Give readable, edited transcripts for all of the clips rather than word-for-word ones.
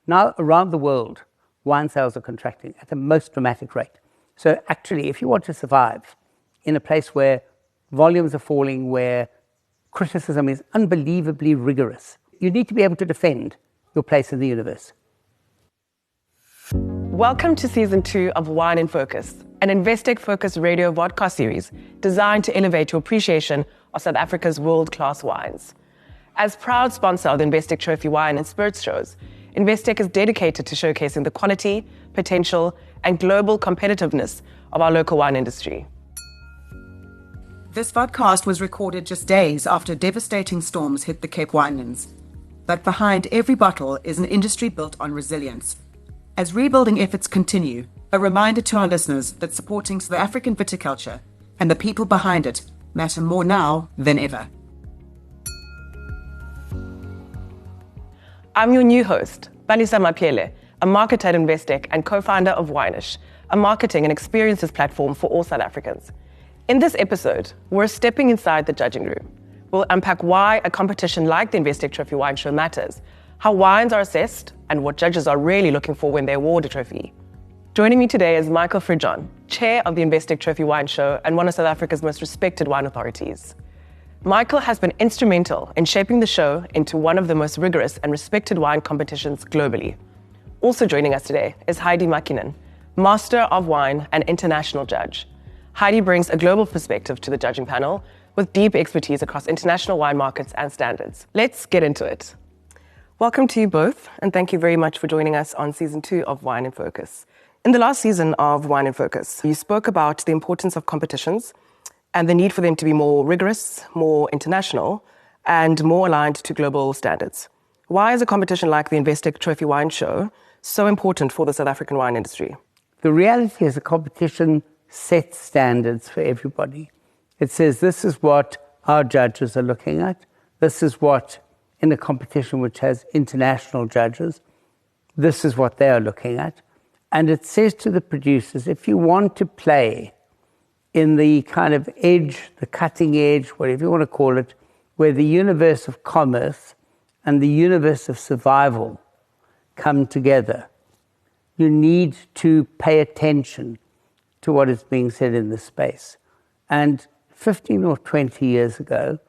Now, around the world, wine sales are contracting at the most dramatic rate. So actually, if you want to survive in a place where volumes are falling, where criticism is unbelievably rigorous, you need to be able to defend your place in the universe. Welcome to Season 2 of Wine in Focus, an Investec-focused radio vodka series designed to elevate your appreciation of South Africa's world-class wines. As proud sponsor of the Investec Trophy Wine and Spirits shows, Investec is dedicated to showcasing the quality, potential, and global competitiveness of our local wine industry. This vodcast was recorded just days after devastating storms hit the Cape Winelands. But behind every bottle is an industry built on resilience. As rebuilding efforts continue, a reminder to our listeners that supporting South African viticulture and the people behind it matter more now than ever. I'm your new host, Palesa Mapheelle, a marketer at Investec and co-founder of Wineish, a marketing and experiences platform for all South Africans. In this episode, we're stepping inside the judging room. We'll unpack why a competition like the Investec Trophy Wine Show matters, how wines are assessed, and what judges are really looking for when they award a trophy. Joining me today is Michael Fridjhon, chair of the Investec Trophy Wine Show and one of South Africa's most respected wine authorities. Michael has been instrumental in shaping the show into one of the most rigorous and respected wine competitions globally. Also joining us today is Heidi Makinen, Master of Wine and International Judge. Heidi brings a global perspective to the judging panel with deep expertise across international wine markets and standards. Let's get into it. Welcome to you both, and thank you very much for joining us on Season 2 of Wine in Focus. In the last season of Wine in Focus, you spoke about the importance of competitions and the need for them to be more rigorous, more international, and more aligned to global standards. Why is a competition like the Investec Trophy Wine Show so important for the South African wine industry? The reality is a competition sets standards for everybody. It says this is what our judges are looking at. This is what, in a competition which has international judges, this is what they are looking at. And it says to the producers, if you want to play in the kind of edge, the cutting edge, whatever you want to call it, where the universe of commerce and the universe of survival come together, you need to pay attention to what is being said in this space. And 15 or 20 years ago,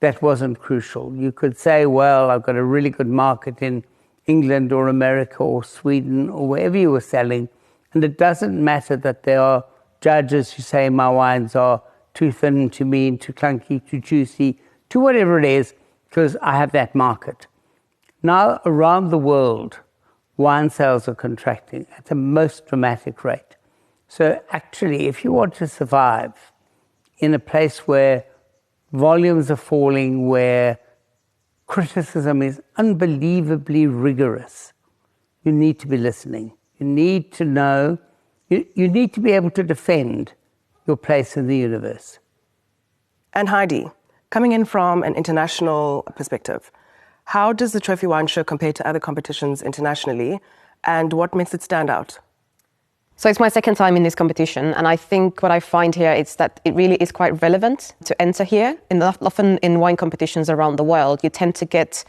that wasn't crucial. You could say, well, I've got a really good market in England or America or Sweden or wherever you were selling, and it doesn't matter that there are judges who say my wines are too thin, too mean, too clunky, too juicy, to whatever it is, because I have that market. Now, around the world, wine sales are contracting at the most dramatic rate. So actually, if you want to survive in a place where volumes are falling, where criticism is unbelievably rigorous, you need to be listening. You need to know, you need to be able to defend your place in the universe. And Heidi, coming in from an international perspective, how does the Trophy Wine Show compare to other competitions internationally, and what makes it stand out? So it's my second time in this competition, and I think what I find here is that it really is quite relevant to enter here. Often in wine competitions around the world, you tend to get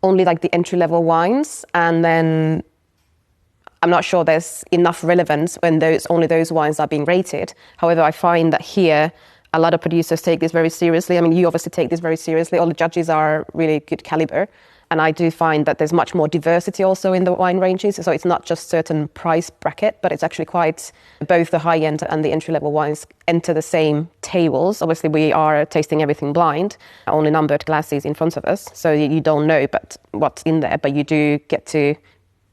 only like the entry-level wines, and then I'm not sure there's enough relevance when only those wines are being rated. However, I find that here, a lot of producers take this very seriously. I mean, you obviously take this very seriously. All the judges are really good caliber. And I do find that there's much more diversity also in the wine ranges. So it's not just certain price bracket, but it's actually quite both the high end and the entry level wines enter the same tables. Obviously, we are tasting everything blind, only numbered glasses in front of us. So you don't know what's in there, but you do get to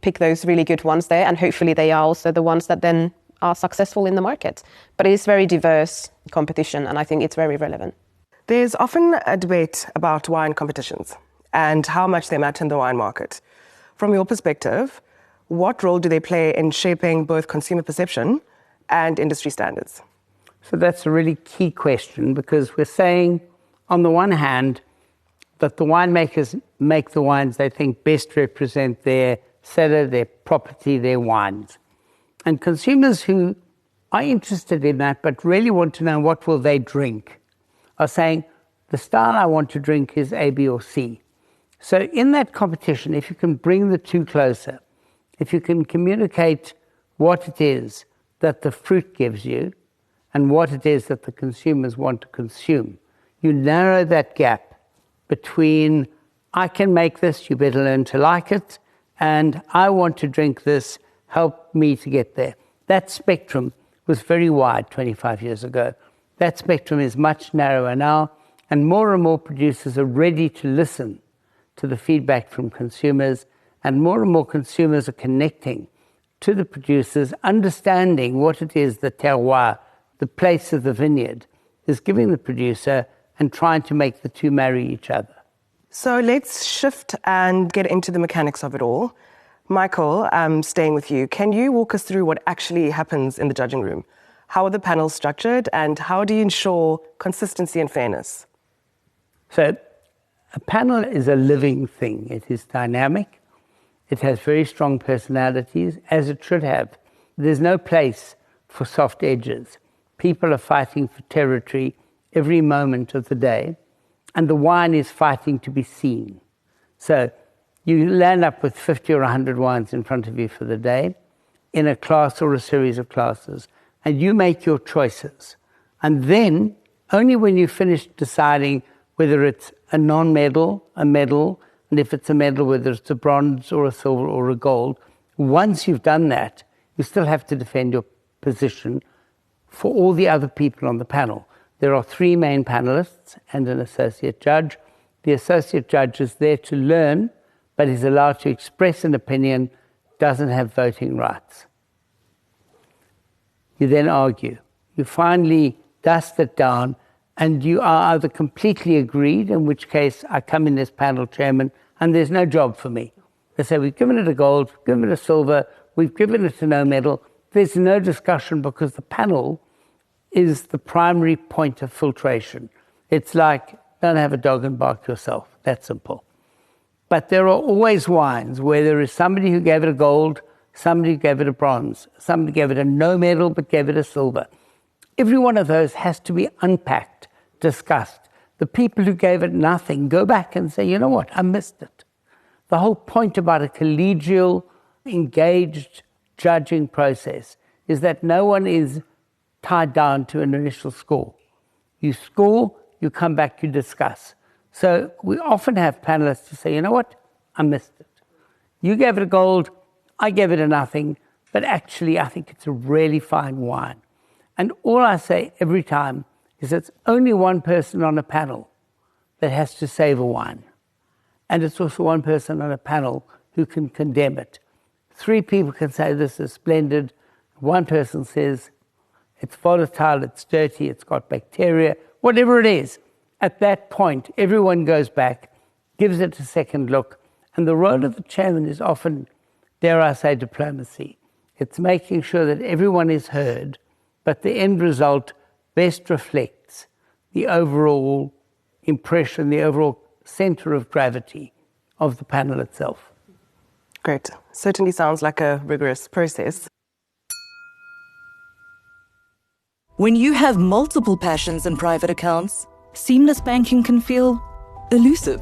pick those really good ones there. And hopefully they are also the ones that then are successful in the market. But it is very diverse competition, and I think it's very relevant. There's often a debate about wine competitions and how much they matter in the wine market. From your perspective, what role do they play in shaping both consumer perception and industry standards? So that's a really key question, because we're saying, on the one hand, that the winemakers make the wines they think best represent their cellar, their property, their wines. And consumers who are interested in that but really want to know what will they drink are saying, the style I want to drink is A, B, or C. So in that competition, if you can bring the two closer, If you can communicate what it is that the fruit gives you and what it is that the consumers want to consume, you narrow that gap between, I can make this, you better learn to like it, and I want to drink this, help me to get there. That spectrum was very wide 25 years ago. That spectrum is much narrower now, and more producers are ready to listen to the feedback from consumers, and more consumers are connecting to the producers, understanding what it is the terroir, the place of the vineyard, is giving the producer, and trying to make the two marry each other. So let's shift and get into the mechanics of it all. Michael, staying with you, can you walk us through what actually happens in the judging room? How are the panels structured, and how do you ensure consistency and fairness? So a panel is a living thing. It is dynamic. It has very strong personalities, as it should have. There's no place for soft edges. People are fighting for territory every moment of the day, and the wine is fighting to be seen. So you land up with 50 or 100 wines in front of you for the day in a class or a series of classes, and you make your choices. And then, only when you finish deciding whether it's a non-medal, a medal, and if it's a medal, whether it's a bronze or a silver or a gold, once you've done that, you still have to defend your position for all the other people on the panel. There are 3 main panelists and an associate judge. The associate judge is there to learn, but is allowed to express an opinion, doesn't have voting rights. You then argue. You finally dust it down, and you are either completely agreed, in which case I come in as panel chairman, and there's no job for me. They say, we've given it a gold, we've given it a silver, we've given it a no medal. There's no discussion because the panel is the primary point of filtration. It's like, don't have a dog and bark yourself. That simple. But there are always wines where there is somebody who gave it a gold, somebody who gave it a bronze, somebody gave it a no medal but gave it a silver. Every one of those has to be unpacked, discussed. The people who gave it nothing go back and say, you know what, I missed it. The whole point about a collegial, engaged judging process is that no one is tied down to an initial score. You score, you come back, you discuss. So we often have panelists who say, you know what, I missed it. You gave it a gold, I gave it a nothing, but actually I think it's a really fine wine. And all I say every time is it's only one person on a panel that has to save a wine. And it's also one person on a panel who can condemn it. 3 people can say this is splendid. One person says it's volatile, it's dirty, it's got bacteria, whatever it is. At that point, everyone goes back, gives it a second look, and the role of the chairman is often, dare I say, diplomacy. It's making sure that everyone is heard, but the end result best reflects the overall impression, the overall center of gravity of the panel itself. Great. Certainly sounds like a rigorous process. When you have multiple passions and private accounts, seamless banking can feel elusive.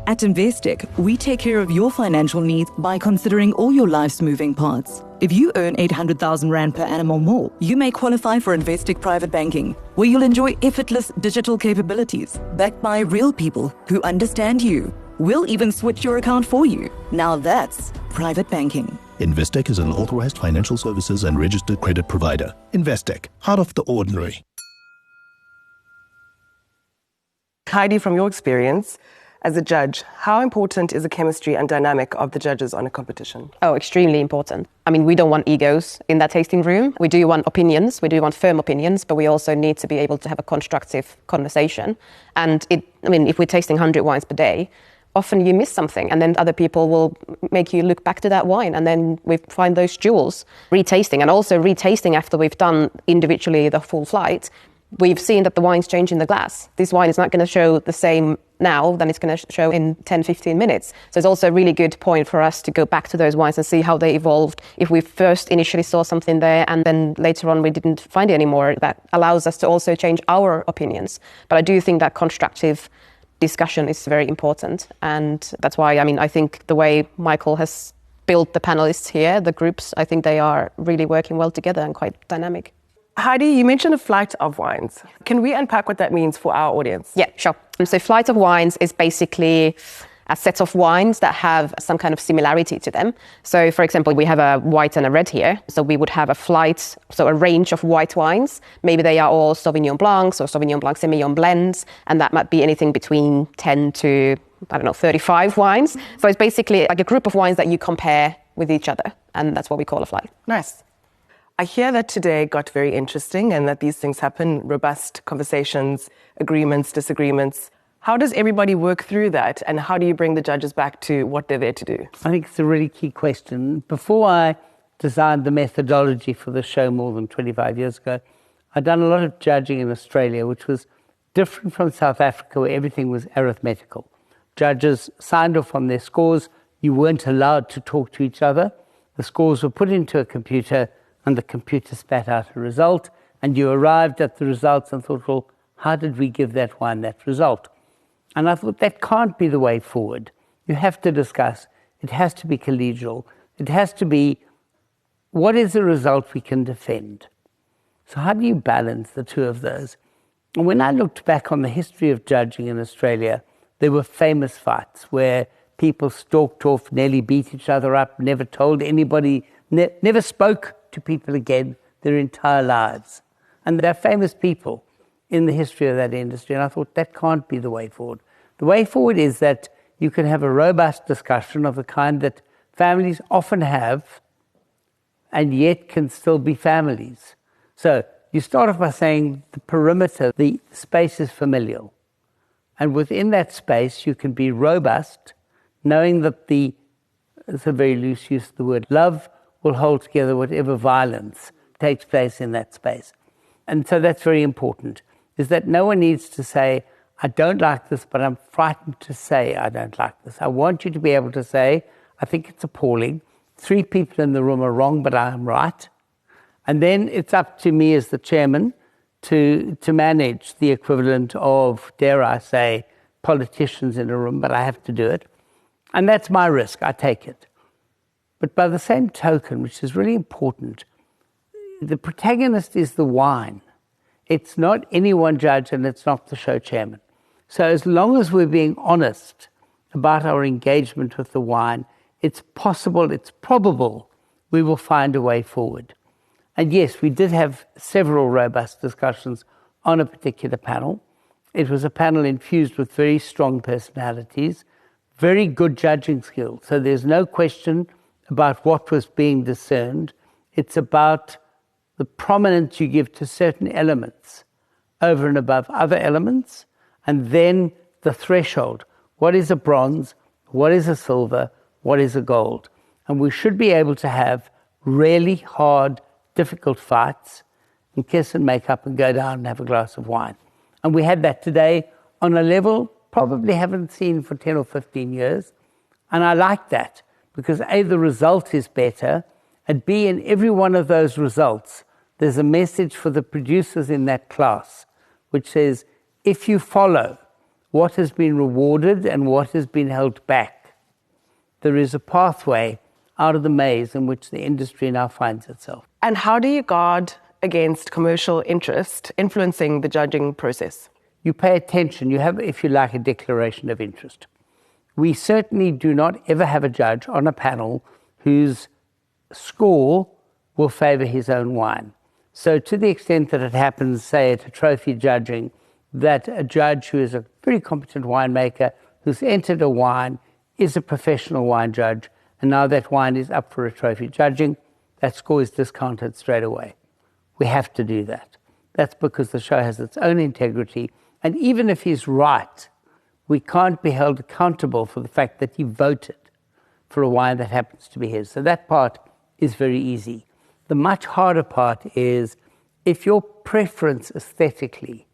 At Investec, we take care of your financial needs by considering all your life's moving parts. If you earn 800,000 Rand per annum or more, you may qualify for Investec Private Banking, where you'll enjoy effortless digital capabilities backed by real people who understand you. We'll even switch your account for you. Now that's private banking. Investec is an authorized financial services and registered credit provider. Investec, out of the ordinary. Heidi, from your experience as a judge, how important is the chemistry and dynamic of the judges on a competition? Oh, extremely important. I mean, we don't want egos in that tasting room. We do want opinions. We do want firm opinions, but we also need to be able to have a constructive conversation. And if we're tasting 100 wines per day, often you miss something, and then other people will make you look back to that wine, and then we find those jewels. Retasting, and also retasting after we've done individually the full flight, we've seen that the wine's change in the glass. This wine is not going to show the same now than it's going to show in 10, 15 minutes. So it's also a really good point for us to go back to those wines and see how they evolved. If we first initially saw something there and then later on we didn't find it anymore, that allows us to also change our opinions. But I do think that constructive discussion is very important. And that's why, I think the way Michael has built the panelists here, the groups. I think they are really working well together and quite dynamic. Heidi, you mentioned a flight of wines. Can we unpack what that means for our audience? Yeah, sure. So flight of wines is basically a set of wines that have some kind of similarity to them. So, for example, we have a white and a red here. So we would have a flight, so a range of white wines. Maybe they are all Sauvignon Blancs or Sauvignon Blanc Semillon blends, and that might be anything between 10 to, 35 wines. So it's basically like a group of wines that you compare with each other, and that's what we call a flight. Nice. I hear that today got very interesting and that these things happen, robust conversations, agreements, disagreements. How does everybody work through that, and how do you bring the judges back to what they're there to do? I think it's a really key question. Before I designed the methodology for the show more than 25 years ago, I'd done a lot of judging in Australia, which was different from South Africa, where everything was arithmetical. Judges signed off on their scores. You weren't allowed to talk to each other. The scores were put into a computer, and the computer spat out a result, and you arrived at the results and thought, well, how did we give that wine that result? And I thought that can't be the way forward. You have to discuss. It has to be collegial. It has to be, what is the result we can defend? So how do you balance the two of those? And when I looked back on the history of judging in Australia, there were famous fights where people stalked off, nearly beat each other up, never told anybody, never spoke to people again their entire lives. And there are famous people in the history of that industry, and I thought that can't be the way forward. The way forward is that you can have a robust discussion of the kind that families often have, and yet can still be families. So you start off by saying the perimeter, the space is familial. And within that space, you can be robust, knowing that it's a very loose use of the word, love will hold together whatever violence takes place in that space. And so that's very important, is that no one needs to say, I don't like this, but I'm frightened to say I don't like this. I want you to be able to say, I think it's appalling. 3 people in the room are wrong, but I am right. And then it's up to me as the chairman to manage the equivalent of, dare I say, politicians in a room, but I have to do it. And that's my risk, I take it. But by the same token, which is really important, the protagonist is the wine. It's not any one judge, and it's not the show chairman. So as long as we're being honest about our engagement with the wine, it's possible, it's probable, we will find a way forward. And yes, we did have several robust discussions on a particular panel. It was a panel infused with very strong personalities, very good judging skills. So there's no question about what was being discerned. It's about the prominence you give to certain elements over and above other elements, and then the threshold. What is a bronze? What is a silver? What is a gold? And we should be able to have really hard, difficult fights and kiss and make up and go down and have a glass of wine. And we had that today on a level probably haven't seen for 10 or 15 years. And I like that because A, the result is better, and B, in every one of those results, there's a message for the producers in that class, which says, if you follow what has been rewarded and what has been held back, there is a pathway out of the maze in which the industry now finds itself. And how do you guard against commercial interest influencing the judging process? You pay attention. You have, if you like, a declaration of interest. We certainly do not ever have a judge on a panel whose score will favor his own wine. So to the extent that it happens, say, at a trophy judging, that a judge who is a very competent winemaker who's entered a wine is a professional wine judge, and now that wine is up for a trophy judging, that score is discounted straight away. We have to do that. That's because the show has its own integrity, and even if he's right, we can't be held accountable for the fact that he voted for a wine that happens to be his. So that part is very easy. The much harder part is if your preference aesthetically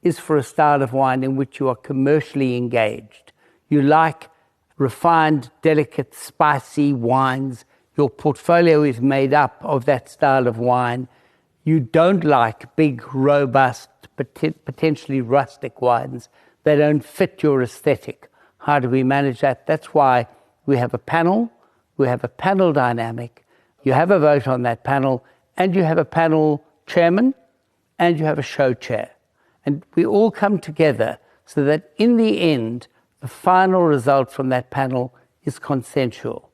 is for a style of wine in which you are commercially engaged. You like refined, delicate, spicy wines. Your portfolio is made up of that style of wine. You don't like big, robust, potentially rustic wines. They don't fit your aesthetic. How do we manage that? That's why we have a panel we have a panel dynamic. You have a vote on that panel, and you have a panel chairman, and you have a show chair. And we all come together so that in the end, the final result from that panel is consensual.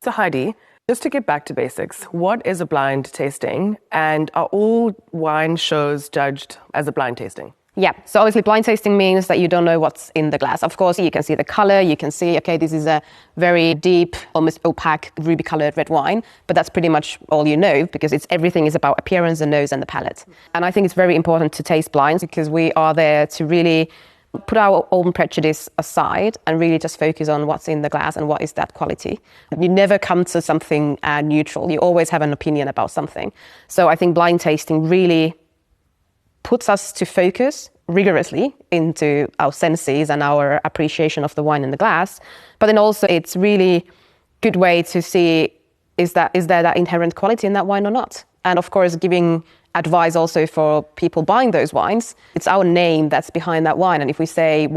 So Heidi, just to get back to basics, what is a blind tasting, and are all wine shows judged as a blind tasting? Yeah, so obviously blind tasting means that you don't know what's in the glass. Of course, you can see the color, you can see, okay, this is a very deep, almost opaque, ruby-colored red wine, but that's pretty much all you know, because everything is about appearance, the nose and the palate. And I think it's very important to taste blinds, because we are there to really put our own prejudice aside and really just focus on what's in the glass and what is that quality. You never come to something neutral. You always have an opinion about something. So I think blind tasting really puts us to focus rigorously into our senses and our appreciation of the wine in the glass. But then also it's really good way to see, is there that inherent quality in that wine or not? And of course, giving advice also for people buying those wines. It's our name that's behind that wine. And if we say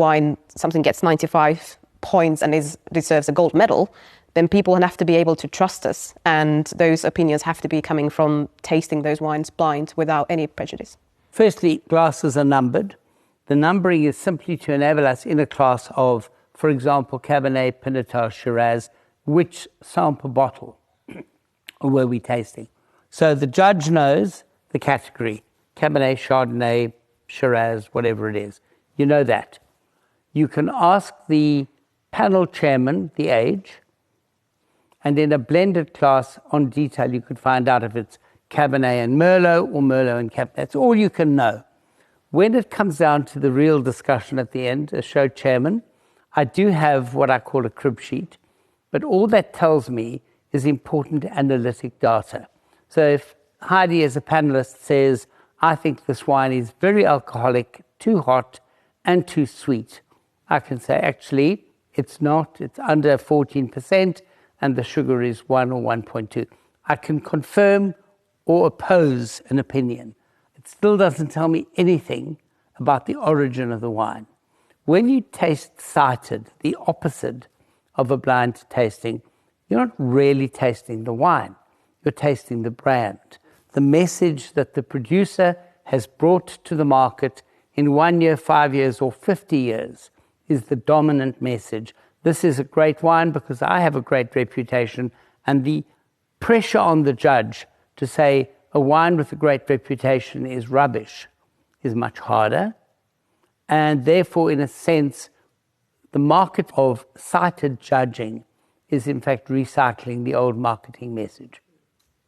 something gets 95 points and deserves a gold medal, then people have to be able to trust us. And those opinions have to be coming from tasting those wines blind without any prejudice. Firstly, glasses are numbered. The numbering is simply to enable us in a class of, for example, Cabernet, Pinotage, Shiraz, which sample bottle were we tasting. So the judge knows the category, Cabernet, Chardonnay, Shiraz, whatever it is. You know that. You can ask the panel chairman the age, and in a blended class on detail, you could find out if it's Cabernet and Merlot or Merlot and Cabernet. That's all you can know. When it comes down to the real discussion at the end, as show chairman, I do have what I call a crib sheet, but all that tells me is important analytic data. So if Heidi, as a panelist, says, I think this wine is very alcoholic, too hot, and too sweet, I can say, actually, it's not. It's under 14%, and the sugar is 1 or 1.2. I can confirm or oppose an opinion. It still doesn't tell me anything about the origin of the wine. When you taste sighted, the opposite of a blind tasting, you're not really tasting the wine. You're tasting the brand, the message that the producer has brought to the market in 1 year, 5 years, or 50 years is the dominant message. This is a great wine because I have a great reputation, and the pressure on the judge to say a wine with a great reputation is rubbish is much harder. And therefore, in a sense, the market of sighted judging is in fact recycling the old marketing message.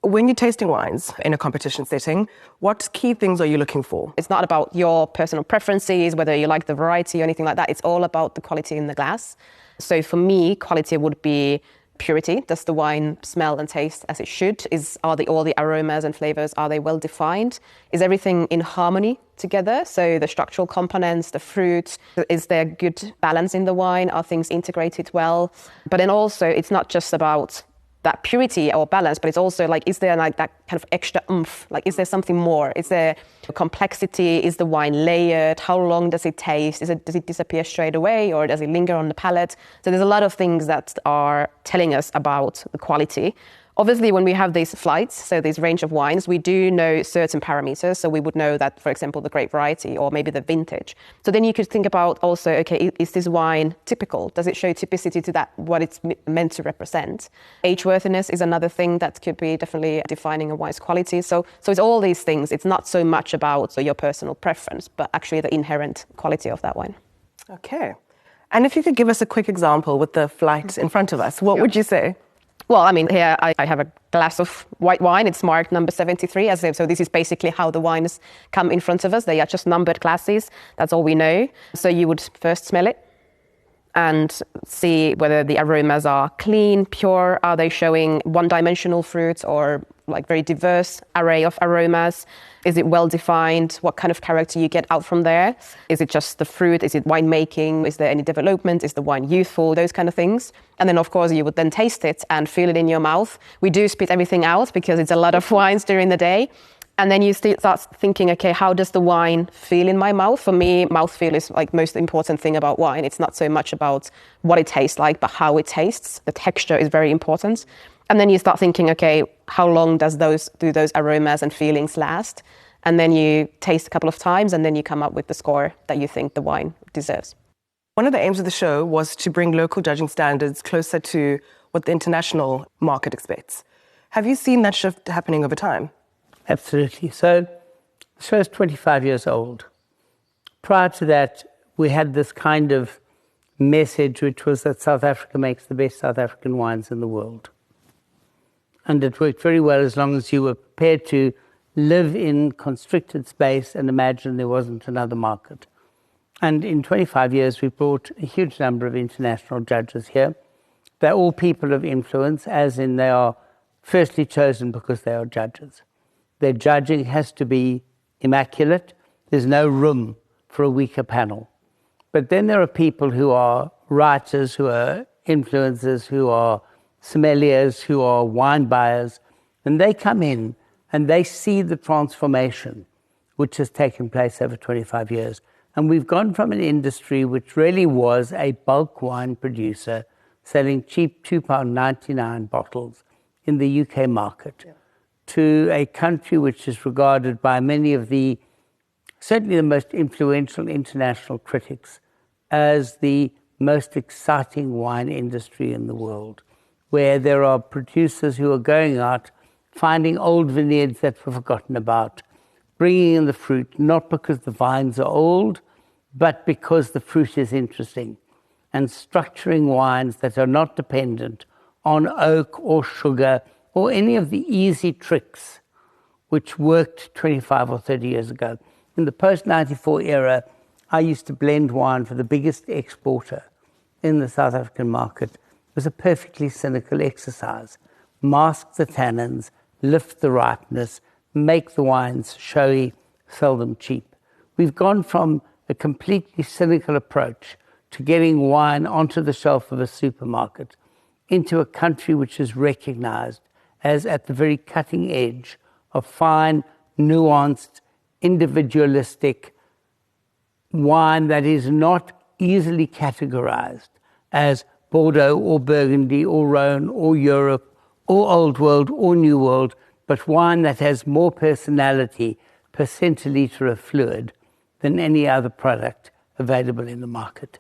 When you're tasting wines in a competition setting, what key things are you looking for? It's not about your personal preferences, whether you like the variety or anything like that. It's all about the quality in the glass. So for me, quality would be purity. Does the wine smell and taste as it should? Are all the aromas and flavors, are they well defined? Is everything in harmony together? So the structural components, the fruit, is there good balance in the wine? Are things integrated well? But then also, it's not just about that purity or balance, but it's also like, is there like that kind of extra oomph? Like, is there something more? Is there complexity? Is the wine layered? How long does it taste? Does it disappear straight away, or does it linger on the palate? So there's a lot of things that are telling us about the quality. Obviously, when we have these flights, so this range of wines, we do know certain parameters. So we would know that, for example, the grape variety or maybe the vintage. So then you could think about also, okay, is this wine typical? Does it show typicity to that, what it's meant to represent? Age-worthiness is another thing that could be definitely defining a wine's quality. So it's all these things. It's not so much about your personal preference, but actually the inherent quality of that wine. Okay. And if you could give us a quick example with the flight in front of us, what would you say? Well, I mean, here I have a glass of white wine. It's marked number 73. So this is basically how the wines come in front of us. They are just numbered glasses. That's all we know. So you would first smell it and see whether the aromas are clean, pure. Are they showing one-dimensional fruits or like very diverse array of aromas? Is it well defined? What kind of character you get out from there? Is it just the fruit? Is it winemaking? Is there any development? Is the wine youthful? Those kind of things. And then, of course, you would then taste it and feel it in your mouth. We do spit everything out because it's a lot of wines during the day. And then you start thinking, okay, how does the wine feel in my mouth? For me, mouthfeel is like most important thing about wine. It's not so much about what it tastes like, but how it tastes. The texture is very important. And then you start thinking, okay, how long do those aromas and feelings last? And then you taste a couple of times, and then you come up with the score that you think the wine deserves. One of the aims of the show was to bring local judging standards closer to what the international market expects. Have you seen that shift happening over time? Absolutely. So the show is 25 years old. Prior to that, we had this kind of message, which was that South Africa makes the best South African wines in the world. And it worked very well as long as you were prepared to live in constricted space and imagine there wasn't another market. And in 25 years, we brought a huge number of international judges here. They're all people of influence, as in they are firstly chosen because they are judges. Their judging has to be immaculate. There's no room for a weaker panel. But then there are people who are writers, who are influencers, who are sommeliers, who are wine buyers, and they come in and they see the transformation which has taken place over 25 years. And we've gone from an industry which really was a bulk wine producer selling cheap £2.99 bottles in the UK market to a country which is regarded by many of certainly the most influential international critics as the most exciting wine industry in the world, where there are producers who are going out, finding old vineyards that were forgotten about, bringing in the fruit, not because the vines are old, but because the fruit is interesting, and structuring wines that are not dependent on oak or sugar or any of the easy tricks which worked 25 or 30 years ago. In the post-94 era, I used to blend wine for the biggest exporter in the South African market. It was a perfectly cynical exercise. Mask the tannins, lift the ripeness, make the wines showy, sell them cheap. We've gone from a completely cynical approach to getting wine onto the shelf of a supermarket into a country which is recognized as at the very cutting edge of fine, nuanced, individualistic wine that is not easily categorized as Bordeaux or Burgundy or Rhone or Europe or Old World or New World, but wine that has more personality per centiliter of fluid than any other product available in the market.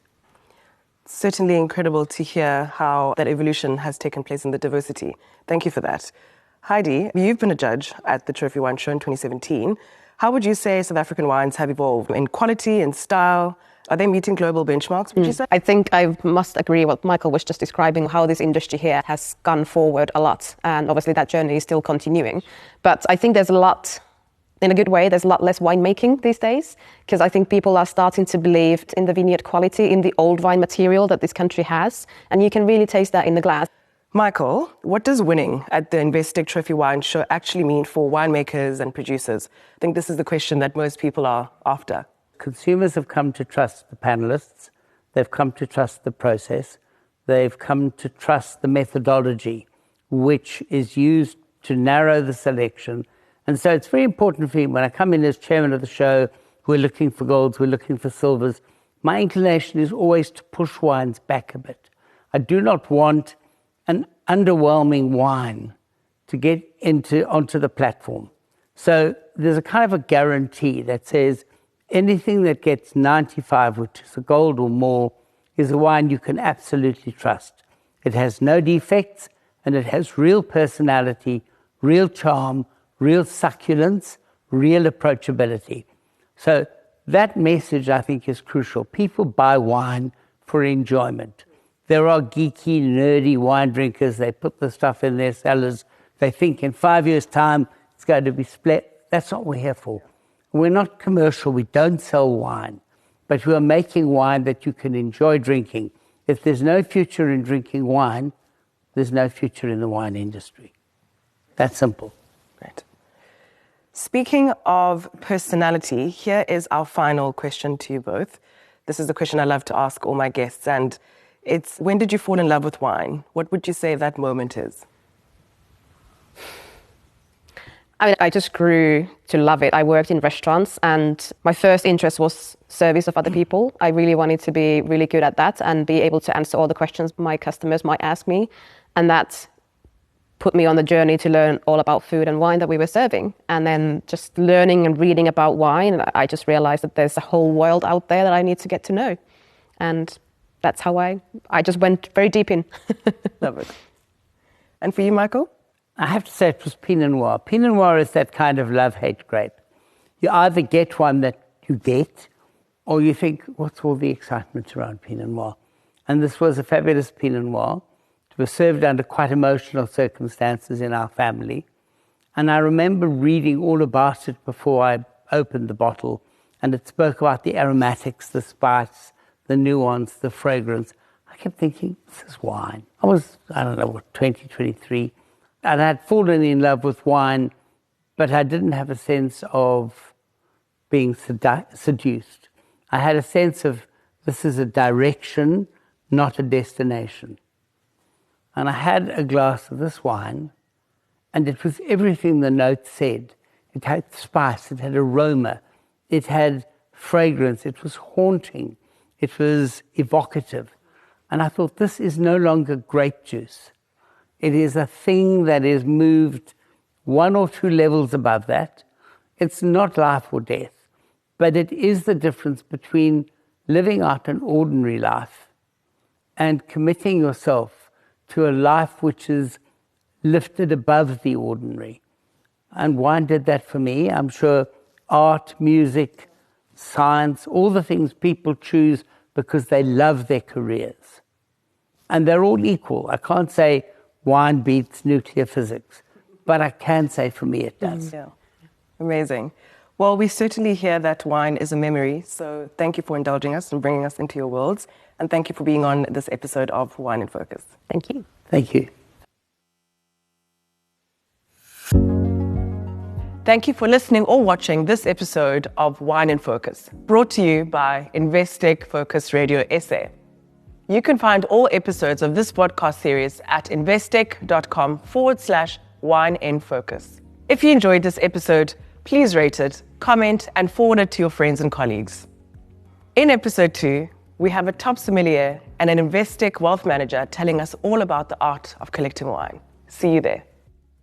Certainly incredible to hear how that evolution has taken place in the diversity. Thank you for that. Heidi, you've been a judge at the Trophy Wine Show in 2017. How would you say South African wines have evolved in quality and style? Are they meeting global benchmarks, would you say? I think I must agree what Michael was just describing, how this industry here has gone forward a lot. And obviously that journey is still continuing. But I think there's a lot, in a good way, there's a lot less winemaking these days, because I think people are starting to believe in the vineyard quality, in the old wine material that this country has. And you can really taste that in the glass. Michael, what does winning at the Investec Trophy Wine Show actually mean for winemakers and producers? I think this is the question that most people are after. Consumers have come to trust the panelists. They've come to trust the process. They've come to trust the methodology which is used to narrow the selection. And so it's very important for me, when I come in as chairman of the show, we're looking for golds, we're looking for silvers. My inclination is always to push wines back a bit. I do not want an underwhelming wine to get onto the platform. So there's a kind of a guarantee that says anything that gets 95, which is a gold or more, is a wine you can absolutely trust. It has no defects, and it has real personality, real charm, real succulence, real approachability. So that message, I think, is crucial. People buy wine for enjoyment. There are geeky, nerdy wine drinkers. They put the stuff in their cellars. They think in 5 years' time it's going to be split. That's what we're here for. We're not commercial. We don't sell wine. But we are making wine that you can enjoy drinking. If there's no future in drinking wine, there's no future in the wine industry. That's simple. Great. Speaking of personality, here is our final question to you both. This is the question I love to ask all my guests, and it's, when did you fall in love with wine? What would you say that moment is? I mean, I just grew to love it. I worked in restaurants and my first interest was service of other people. I really wanted to be really good at that and be able to answer all the questions my customers might ask me. And that put me on the journey to learn all about food and wine that we were serving. And then just learning and reading about wine, I just realized that there's a whole world out there that I need to get to know. And that's how I just went very deep in. Love it. And for you, Michael? I have to say it was Pinot Noir. Pinot Noir is that kind of love-hate grape. You either get one that you get, or you think, what's all the excitement around Pinot Noir? And this was a fabulous Pinot Noir. It was served under quite emotional circumstances in our family. And I remember reading all about it before I opened the bottle. And it spoke about the aromatics, the spice, the nuance, the fragrance. I kept thinking, this is wine. I was, 20, 23. And I had fallen in love with wine, but I didn't have a sense of being seduced. I had a sense of this is a direction, not a destination. And I had a glass of this wine, and it was everything the note said. It had spice, it had aroma, it had fragrance, it was haunting, it was evocative. And I thought, this is no longer grape juice. It is a thing that is moved 1 or 2 levels above that. It's not life or death, but it is the difference between living out an ordinary life and committing yourself to a life which is lifted above the ordinary. And wine did that for me. I'm sure art, music, science, all the things people choose because they love their careers. And they're all equal. I can't say wine beats nuclear physics, but I can say for me it does. Yeah. Amazing. Well, we certainly hear that wine is a memory, so thank you for indulging us and bringing us into your worlds, and thank you for being on this episode of Wine in Focus. Thank you. Thank you. Thank you for listening or watching this episode of Wine in Focus, brought to you by Investec Focus Radio SA. You can find all episodes of this podcast series at investec.com/wine in focus. If you enjoyed this episode, please rate it, comment, and forward it to your friends and colleagues. In episode 2, we have a top sommelier and an Investec wealth manager telling us all about the art of collecting wine. See you there.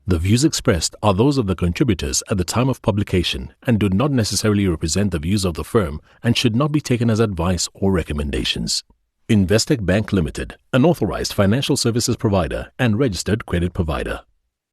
The views expressed are those of the contributors at the time of publication and do not necessarily represent the views of the firm and should not be taken as advice or recommendations. Investec Bank Limited, an authorized financial services provider and registered credit provider.